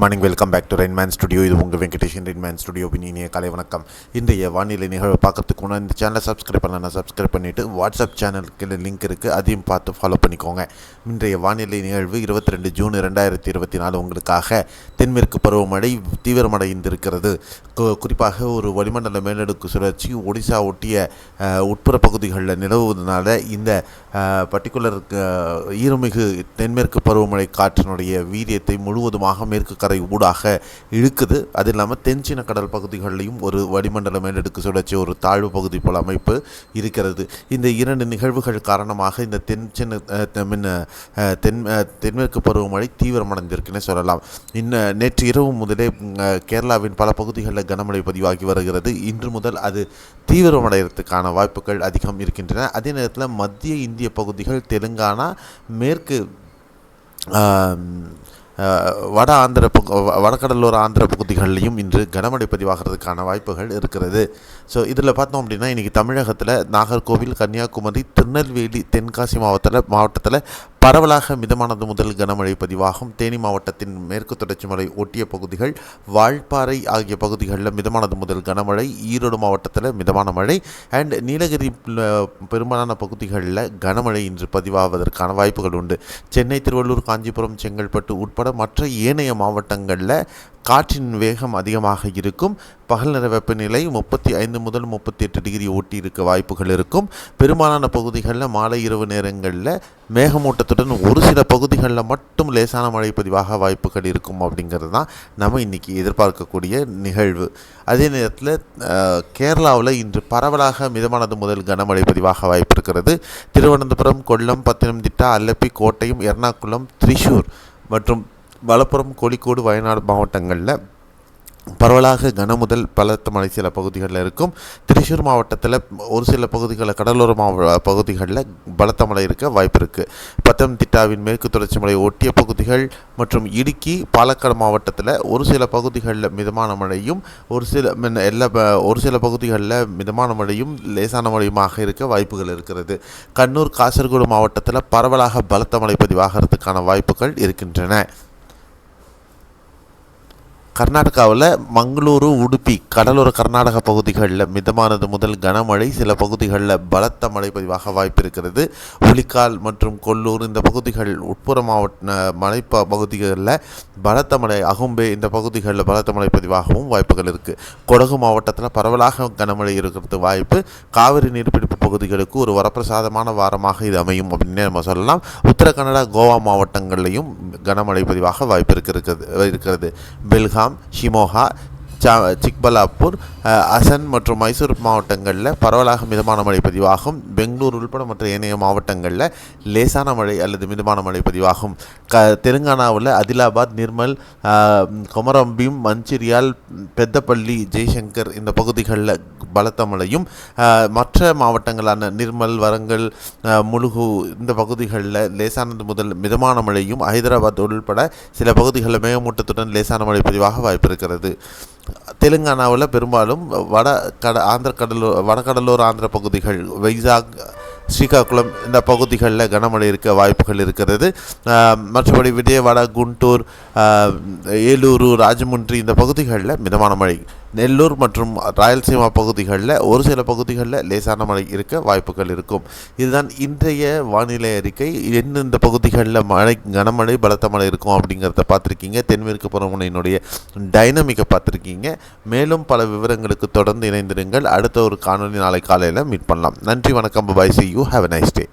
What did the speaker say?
Morning, welcome back to Rainman studio. இது உங்கள் Venkatesan Rainman ஸ்டுடியோவின் இனிய காலை வணக்கம். இன்றைய வானிலை நிகழ்வை பார்க்கறதுக்கு முன்னாடி இந்த சேனலை சப்ஸ்கிரைப் பண்ணலாம். சப்ஸ்கிரைப் பண்ணிவிட்டு வாட்ஸ்அப் சேனலுக்கு லிங்க் இருக்குது, அதையும் பார்த்து ஃபாலோ பண்ணிக்கோங்க. இன்றைய வானிலை நிகழ்வு 22 ஜூன் 2024 உங்களுக்காக. தென்மேற்கு பருவமழை தீவிரமடைந்திருக்கிறது. குறிப்பாக ஒரு வளிமண்டல மேலடுக்கு சுழற்சி ஒடிசா ஒட்டிய உட்புற பகுதிகளில் நிலவுவதனால இந்த பர்டிகுலர் ஈரமிகு தென்மேற்கு பருவமழை காற்றினுடைய வீரியத்தை முழுவதுமாக மேற்கு கரை ஊடாக இழுக்குது. அது இல்லாமல் தென்சீன கடல் பகுதிகளிலையும் ஒரு வளிமண்டல மேலடுக்கு சுழற்சி ஒரு தாழ்வு பகுதி போல் அமைப்பு இருக்கிறது. இந்த இரண்டு நிகழ்வுகள் காரணமாக இந்த தென்மேற்கு பருவமழை தீவிரமடைந்திருக்குன்னு சொல்லலாம். நேற்று இரவு முதலே கேரளாவின் பல பகுதிகளில் கனமழை பதிவாகி வருகிறது. இன்று முதல் அது தீவிரமடைகிறதுக்கான வாய்ப்புகள் அதிகம் இருக்கின்றன. அதே நேரத்தில் மத்திய இந்திய பகுதிகள், தெலுங்கானா, மேற்கு வடகடலோர ஆந்திர பகுதிகளிலையும் இன்று கனமழை பதிவாகிறதுக்கான வாய்ப்புகள் இருக்கிறது. ஸோ இதில் பார்த்தோம் அப்படின்னா இன்றைக்கி தமிழகத்தில் நாகர்கோவில், கன்னியாகுமரி, திருநெல்வேலி, தென்காசி மாவட்டத்தில் பரவலாக மிதமானது முதல் கனமழை பதிவாகும். தேனி மாவட்டத்தின் மேற்கு தொடர்ச்சி மலை ஒட்டிய பகுதிகள், வால்பாறை ஆகிய பகுதிகளில் மிதமானது முதல் கனமழை, ஈரோடு மாவட்டத்தில் மிதமான மழை அண்ட் நீலகிரி பெரும்பாலான பகுதிகளில் கனமழை இன்று பதிவாவதற்கான வாய்ப்புகள் உண்டு. சென்னை, திருவள்ளூர், காஞ்சிபுரம், செங்கல்பட்டு உட்பட மற்ற ஏனைய மாவட்டங்களில் காற்றின் வேகம் அதிகமாக இருக்கும். பகல் நேர வெப்பநிலை 35 முதல் 38 டிகிரி ஒட்டி இருக்க வாய்ப்புகள் இருக்கும். பெரும்பாலான பகுதிகளில் மாலை இரவு நேரங்களில் மேகமூட்டத்துடன் ஒரு சில பகுதிகளில் மட்டும் லேசான மழை பதிவாக வாய்ப்புகள் இருக்கும். அப்படிங்கிறது தான் நம்ம இன்றைக்கி எதிர்பார்க்கக்கூடிய நிகழ்வு. அதே நேரத்தில் கேரளாவில் இன்று பரவலாக மிதமானது முதல் கனமழை பதிவாக வாய்ப்பு இருக்கிறது. திருவனந்தபுரம், கொல்லம், பத்தனம்திட்டா, அல்லப்பி, கோட்டயம், எர்ணாகுளம், திரிசூர் மற்றும் மலப்புரம், கோழிக்கோடு, வயநாடு மாவட்டங்களில் பரவலாக கனமுதல் பலத்த மழை சில பகுதிகளில் இருக்கும். திரிசூர் மாவட்டத்தில் ஒரு சில பகுதிகளில், கடலோர பகுதிகளில் பலத்த மழை இருக்க வாய்ப்பு இருக்குது. பத்தனம்திட்டாவின் மேற்கு தொடர்ச்சி மலை ஒட்டிய பகுதிகள் மற்றும் இடுக்கி, பாலக்காடு மாவட்டத்தில் ஒரு சில பகுதிகளில் மிதமான மழையும் ஒரு சில பகுதிகளில் மிதமான மழையும் லேசான மழையுமாக இருக்க வாய்ப்புகள் இருக்கிறது. கண்ணூர், காசர்கோடு மாவட்டத்தில் பரவலாக பலத்த மழை பதிவாகிறதுக்கான வாய்ப்புகள் இருக்கின்றன. கர்நாடகாவில் மங்களூரு, உடுப்பி, கடலோர கர்நாடக பகுதிகளில் மிதமானது முதல் கனமழை, சில பகுதிகளில் பலத்த மழை பதிவாக வாய்ப்பு இருக்கிறது. உளிக்கால் மற்றும் கொல்லூர் இந்த பகுதிகள் உட்புற மலை பகுதிகளில் பலத்த மழை, அகும்பே இந்த பகுதிகளில் பலத்த மழை பதிவாகவும் வாய்ப்புகள் இருக்குது. கொடகு மாவட்டத்தில் பரவலாக கனமழை இருக்கிறது வாய்ப்பு. காவிரி நீர்பிடிப்பு பகுதிகளுக்கு ஒரு வரப்பிரசாதமான வாரமாக இது அமையும் அப்படின்னு நம்ம சொல்லலாம். உத்தர கன்னடா, கோவா மாவட்டங்களிலையும் கனமழை பதிவாக வாய்ப்பு இருக்கிறது. பெல்காம், ஷிமோகா, சிக்பலாப்பூர், அசன் மற்றும் மைசூர் மாவட்டங்களில் பரவலாக மிதமான மழை பதிவாகும். பெங்களூர் உள்பட மற்ற ஏனைய மாவட்டங்களில் லேசான மழை அல்லது மிதமான மழை பதிவாகும். தெலுங்கானாவில் ஆதிலாபாத், நிர்மல், கொமரம்பீம், மஞ்சிரியால், பெத்தப்பள்ளி, ஜெய்சங்கர் இந்த பகுதிகளில் பலத்த மழையும், மற்ற மாவட்டங்களான நிர்மல், வரங்கல், முலுகு இந்த பகுதிகளில் லேசானது முதல் மிதமான மழையும், ஹைதராபாத் உள்பட சில பகுதிகளில் மேகமூட்டத்துடன் லேசான மழை பதிவாக வாய்ப்பு இருக்கிறது. தெலுங்கானாவில் பெரும்பாலும் வடகடலோர ஆந்திர பகுதிகள், வைசாக், ஸ்ரீகாகுளம் இந்த பகுதிகளில் கனமழை இருக்க வாய்ப்புகள் இருக்கிறது. மற்றபடி விஜயவாடா, குண்டூர், ஏலூரு, ராஜமுன்றி இந்த பகுதிகளில் மிதமான மழை. நெல்லூர் மற்றும் ராயலசீமா பகுதிகளில் ஒரு சில பகுதிகளில் லேசான மழை இருக்க வாய்ப்புகள் இருக்கும். இதுதான் இன்றைய வானிலை அறிக்கை. எந்தெந்த பகுதிகளில் கனமழை, பலத்த மழை இருக்கும் அப்படிங்கிறத பார்த்துருக்கீங்க. தென்மேற்கு பருவமழையினுடைய டைனமிக்கை பார்த்துருக்கீங்க. மேலும் பல விவரங்களுக்கு தொடர்ந்து இணைந்திருங்கள். அடுத்த ஒரு காணொலி நாளை காலையில் மீட் பண்ணலாம். நன்றி, வணக்கம், by, see you, have a nice day.